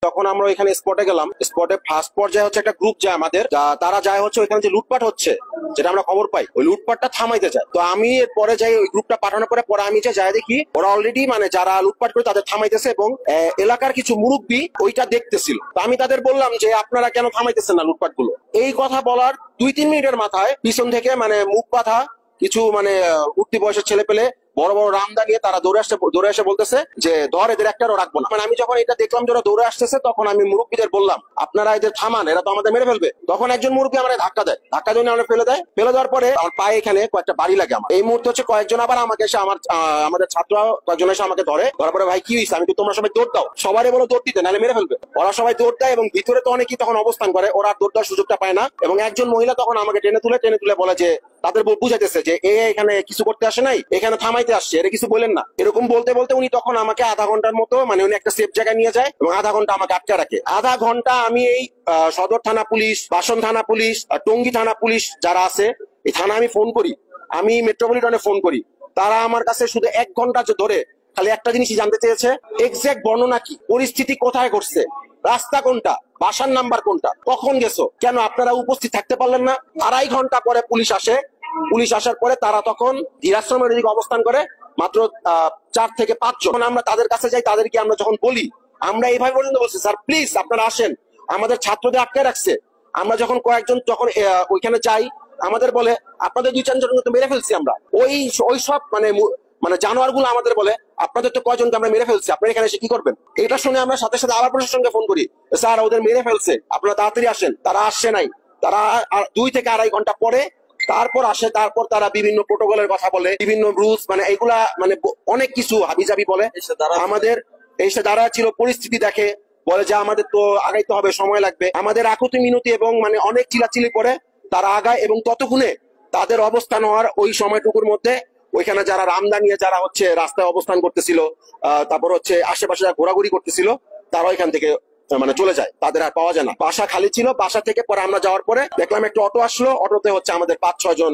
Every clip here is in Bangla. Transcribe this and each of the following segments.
যখন আমরা এখানে স্পটে গেলাম, স্পটে ফার্স্ট পর্যায়ে হচ্ছে একটা গ্রুপ যায় আমাদের, তারা যায় হচ্ছে ওইখানে যে লুটপাট হচ্ছে, যেটা আমরা খবর পাই, ওই লুটপাটটা থামাইতে চায়। তো আমি পরে যাই ওই গ্রুপটা পাঠানোর পরে আমি যাই দেখি ওরা অলরেডি মানে যারা লুটপাট করে তাদের থামাইতেছে, এবং এলাকার কিছু মুরব্বী ওইটা দেখতেছিল। তো আমি তাদের বললাম যে আপনারা কেন থামাইতেছেন না লুটপাট গুলো। এই কথা বলার 2-3 মিনিটের মাথায় পিছন থেকে মানে মুখ বাঁধা কিছু মানে উঠতি বয়সের ছেলে পেলে বড় বড় রামদা নিয়ে তারা দৌড়ে এসে বলতেছে যে ধর এদের একটারও রাখবো না। মানে আমি যখন এটা দেখলাম যে ওরা দৌড়ে আসতেছে, তখন আমি মুরব্বীদের বললাম আপনারা এদের থামান, এরা তো আমাদের মেরে ফেলবে। তখন একজন মুরব্বী আমার ধাক্কা দিয়ে আমরা ফেলে দেওয়ার পরে আমার পায়ে এখানে কয়েকটা বাড়ি লাগে। আমার এই মুহূর্তে হচ্ছে কয়েকজন আবার আমাকে এসে আমাদের ছাত্র কয়েকজন এসে আমাকে ধরার পরে ভাই কি হয়েছে, আমি তো তোমরা সবাই দৌড় দাও, সবারই বলো দৌড় দিতে নাহলে মেরে ফেলবে। ওরা সবাই দৌড় দেয় এবং ভিতরে তো অনেকেই তখন অবস্থান করে, ওরা দৌড় দেওয়ার সুযোগটা পায় না। এবং একজন মহিলা তখন আমাকে টেনে তুলে বলে যে তাদের বুঝাইতেছে যে এখানে কিছু করতে আসে নাই, এখানে থামাইতে আসছে, এটা কিছু বলেন না। এরকম বলতে বলতে উনি তখন আমাকে আধা ঘন্টার মতো মানে উনি একটা সেফ জায়গায় নিয়ে যায় এবং আধা ঘন্টা আমাকে আটকে রাখে। আধা ঘন্টা আমি এই সদর থানা পুলিশ, বাসন থানা পুলিশ, টঙ্গী থানা পুলিশ যারা আছে এই থানা আমি ফোন করি, আমি মেট্রোপলিটনে ফোন করি। তারা আমার কাছে শুধু 1 ঘন্টা ধরে খালি একটা জিনিসই জানতে চেয়েছে, এক্সাক্ট বর্ণনা কি, পরিস্থিতি কোথায় ঘটছে, রাস্তা কোনটা, বাসার নাম্বার কোনটা, কখন গেছো, কেন আপনারা উপস্থিত থাকতে পারলেন না। 2.5 ঘন্টা পরে পুলিশ আসে। পুলিশ আসার পরে তারা তখন ধীরাশ্রমের দিকে অবস্থান করে, মাত্র 4 থেকে 5 জন। আমরা তাদের কাছে যাই, তাদেরকে আমরা যখন বলি, আমরা এইভাবে পর্যন্ত বলছি স্যার প্লিজ আপনারা আসেন, আমাদের ছাত্রদের আটকে রাখছে। আমরা যখন কয়েকজন যখন ওইখানে যাই, আমাদের বলে আপনাদের 2-4 জনকে তো মেরে ফেলছি আমরা। ওই সব মানে জানোয়ার গুলো আমাদের বলে আপনাদের তো কয়জনকে আমরা মেরে ফেলছি, আপনারা এখানে এসে কি করবেন। এটা শুনে আমরা সাথে সাথে আবার প্রশাসনকে ফোন করি, স্যার ওদের মেরে ফেলছে, আপনারা তাড়াতাড়ি আসেন। তারা আসছে নাই, তারা 2 থেকে 2.5 ঘন্টা পরে তারপর আসে। তারপর তারা বিভিন্ন প্রোটোকলের কথা বলে, বিভিন্ন রুলস মানে এইগুলা মানে অনেক কিছু হাবিজাবি বলে। আমাদের এসে দাঁড়া ছিল, পরিস্থিতি দেখে, বলে যে আমাদের তো আগাইতে হবে, সময় লাগবে। আমাদের আকুতি মিনতি এবং মানে অনেক চিলাচিলি করে তারা আগায়, এবং ততক্ষণে তাদের অবস্থান হওয়ার ওই সময়টুকুর মধ্যে ওইখানে যারা রামদা নিয়ে যারা হচ্ছে রাস্তায় অবস্থান করতেছিল, তারপর হচ্ছে আশেপাশে যারা ঘোরাঘুরি করতেছিল, তারা ওইখান থেকে মানে চলে যায়, তাদের আর পাওয়া যায় না। বাসা খালি ছিল। বাসা থেকে পরে আমরা যাওয়ার পরে দেখলাম একটা অটো আসলো, অটোতে হচ্ছে আমাদের 5-6 জন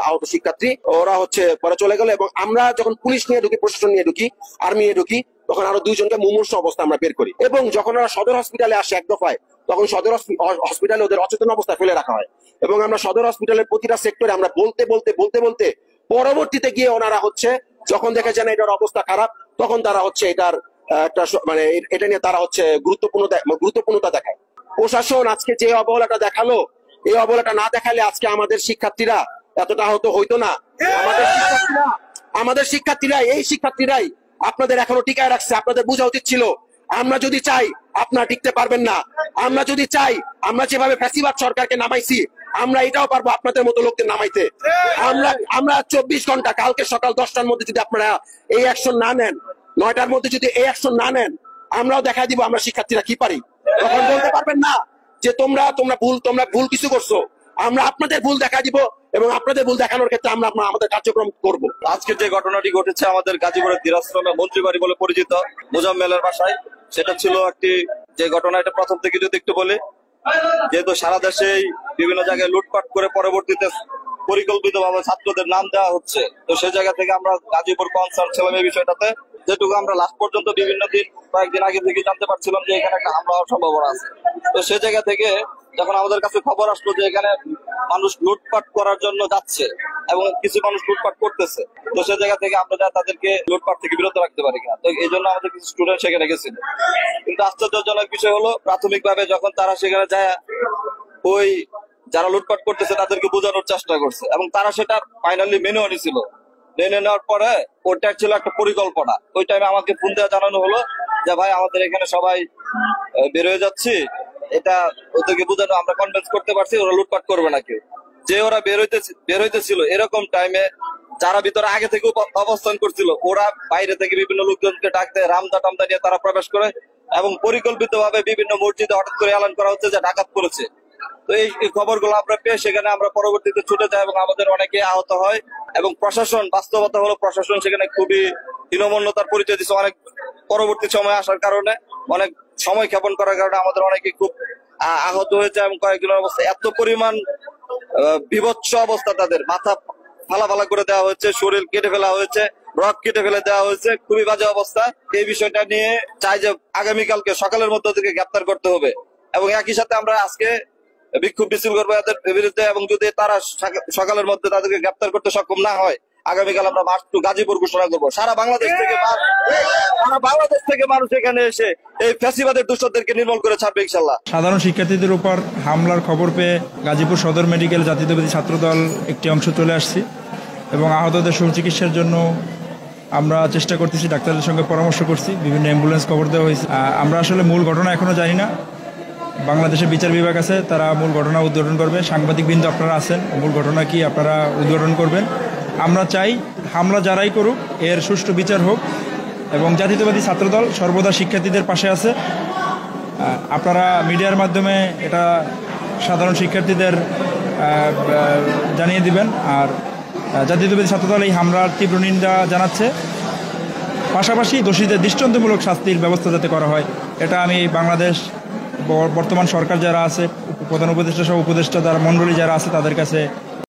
আহত শিক্ষার্থী, ওরা হচ্ছে পরে চলে গেল। এবং আমরা যখন পুলিশ নিয়ে ঢুকি, প্রশাসন নিয়ে ঢুকি, আর্মি নিয়ে ঢুকি, তখন আরো 2 জনকে মুমূর্ষু অবস্থা আমরা বের করি। এবং যখন ওরা সদর হসপিটালে আসে 1 দফায়, তখন সদর হসপিটালে ওদের অচেতন অবস্থায় ফেলে রাখা হয়। এবং আমরা সদর হসপিটালের প্রতিটা সেক্টরে আমরা বলতে পরবর্তীতে গিয়ে ওনারা হচ্ছে যখন দেখে যে এটার অবস্থা খারাপ, তখন তারা হচ্ছে এটার একটা মানে এটা নিয়ে তারা হচ্ছে গুরুত্বপূর্ণতা দেখায়। প্রশাসন আজকে যে অবহেলাটা দেখালো, এই অবহেলাটা না দেখালে আজকে আমাদের শিক্ষার্থীরা এতটা হয়তো না। আমাদের শিক্ষার্থীরাই এই শিক্ষার্থীরাই আপনাদের এখনো টিকায় রাখছে। আপনাদের বোঝা উচিত ছিল, আমরা যদি চাই আপনারা টিকতে পারবেন না। আমরা যদি চাই, আমরা যেভাবে ফ্যাসিবাদ সরকারকে নামাইছি, আমরা এটাও পারবো আপনাদের মতো লোকদের নামাইতে। আমরা 24 ঘন্টা, কালকে সকাল 10টার মধ্যে যদি আপনারা এই অ্যাকশন না নেন, 9টার মধ্যে যদি এই অ্যাকশন না নেন, আমরাও দেখা দিব আমরা শিক্ষার্থীরা কি পারি। তখন বলতে পারবেন না যে তোমরা ভুল কিছু করছো। আমরা আপনাদের ভুল দেখা দিব এবং আপনাদের ভুল দেখানোর ক্ষেত্রে আমরা আমাদের কার্যক্রম করব। আজকে যে ঘটনাটি ঘটেছে আমাদের গাজীপুরের ধীরাশ্রমে মন্ত্রীবাড়ি বলে পরিচিত মোজাম্মেলের বাসায়, সেটা ছিল একটি যে ঘটনা। এটা প্রথম থেকে যদি একটু বলি, যেহেতু সারা দেশেই বিভিন্ন জায়গায় লুটপাট করে পরবর্তীতে পরিকল্পিতভাবে ছাত্রদের নাম দেওয়া হচ্ছে, তো সেই জায়গা থেকে আমরা গাজীপুর কনসার্ন ছিলাম এই বিষয়টাতে। যেটুকু আমরা লাস্ট পর্যন্ত বিভিন্ন দিন কয়েকদিন আগে থেকে জানতে পারছিলাম যে এখানে একটা হামলা হওয়ার সম্ভাবনা আছে। তো সেই জায়গা থেকে যখন আমাদের কাছে খবর আসলো যে এখানে মানুষ লুটপাট করার জন্য যাচ্ছে এবং কিছু মানুষ লুটপাট করতেছে, তো সেই জায়গা থেকে আমরা তাদেরকে লুটপাট থেকে বিরত রাখতে পারি কিনা, তো এই জন্য আমাদের কিছু স্টুডেন্ট সেখানে গেছিল। কিন্তু আশ্চর্যজনক বিষয় হলো, প্রাথমিকভাবে যখন তারা সেখানে যায়, ওই যারা লুটপাট করতেছে তাদেরকে বোঝানোর চেষ্টা করছে এবং তারা সেটা ফাইনালি মেনেও নিছিল। মেনে নেওয়ার পরে ওইটা ছিল একটা পরিকল্পনা। ওই টাইমে আমাকে ফোন দেওয়া জানানো হলো যে ভাই আমাদের এখানে সবাই বের হয়ে যাচ্ছি, এটা ওদেরকে বোঝানো, আমরা কনভিন্স করতে পারছি ওরা লুটপাট করবে না কেউ। যে ওরা বের হইতেছিল এরকম টাইমে যারা ভিতরে আগে থেকে অবস্থান করছিল, ওরা বাইরে থেকে বিভিন্ন লোকজনকে ডাক দেয়, রামদা টামদা নিয়ে তারা প্রবেশ করে এবং পরিকল্পিতভাবে বিভিন্ন মসজিদে হঠাৎ করে এলান করা হচ্ছে যে ডাকাত করেছে। তো এই খবরগুলো আমরা পেয়ে সেখানে আমরা পরবর্তীতে ছুটে যাই এবং আমাদের অনেকে আহত হয়। এবং প্রশাসন, বাস্তবতা হলো প্রশাসন সেখানে খুবই হীনমন্যতার পরিচয় দিচ্ছে। অনেক পরবর্তী সময় আসার কারণে, অনেক সময় ক্ষেপণ করার কারণে আমাদের অনেকে খুব আহত হয়েছে এবং কয়েকজনের অবস্থা এত পরিমাণ বিভৎস অবস্থা, তাদের মাথা ফালা করে দেওয়া হয়েছে, শরীর কেটে ফেলা হয়েছে, রড কেটে ফেলে দেওয়া হয়েছে, খুবই বাজে অবস্থা। এই বিষয়টা নিয়ে চাই যে আগামীকালকে সকালের মধ্যে ওদেরকে গ্রেপ্তার করতে হবে, এবং একই সাথে আমরা আজকে বিক্ষোভ মিছিল করবো এদের বিরুদ্ধে, এবং যদি তারা সকালের মধ্যে তাদেরকে গ্রেপ্তার করতে সক্ষম না হয়, আগামীকাল আমরা মার্চ টু গাজীপুর ঘোষণা করবো। সারা বাংলাদেশ থেকে মানুষ এখানে এসে এই ফ্যাসিবাদের দুষ্টদেরকে নির্মূল করে ছাড়বে ইনশাল্লাহ। সাধারণ শিক্ষার্থীদের উপর হামলার খবর পেয়ে গাজীপুর সদর মেডিকেল জাতীয়তাবাদী ছাত্রদল একটি অংশ চলে আসছি, এবং আহতদের সুচিকিৎসার জন্য আমরা চেষ্টা করতেছি, ডাক্তারদের সঙ্গে পরামর্শ করছি, বিভিন্ন অ্যাম্বুলেন্স খবর দেওয়া হয়েছে। আমরা আসলে মূল ঘটনা এখনো জানি না, বাংলাদেশের বিচার বিভাগ আছে, তারা মূল ঘটনা উদ্ঘাটন করবে। সাংবাদিকবৃন্দ আপনারা আছেন, মূল ঘটনা কি আপনারা উদ্ঘাটন করবেন। আমরা চাই হামলা যারাই করুক এর সুষ্ঠু বিচার হোক, এবং জাতীয়তাবাদী ছাত্রদল সর্বদা শিক্ষার্থীদের পাশে আছে। আপনারা মিডিয়ার মাধ্যমে এটা সাধারণ শিক্ষার্থীদের জানিয়ে দিবেন। আর জাতীয়তাবাদী ছাত্রদল এই হামলার তীব্র নিন্দা জানাচ্ছে, পাশাপাশি দোষীদের দৃষ্টান্তমূলক শাস্তির ব্যবস্থা যাতে করা হয়, এটা আমি বাংলাদেশ বর্তমান সরকার যারা আছে, প্রধান উপদেষ্টা সহ উপদেষ্টা যারা মণ্ডলী যারা আছে তাদের কাছে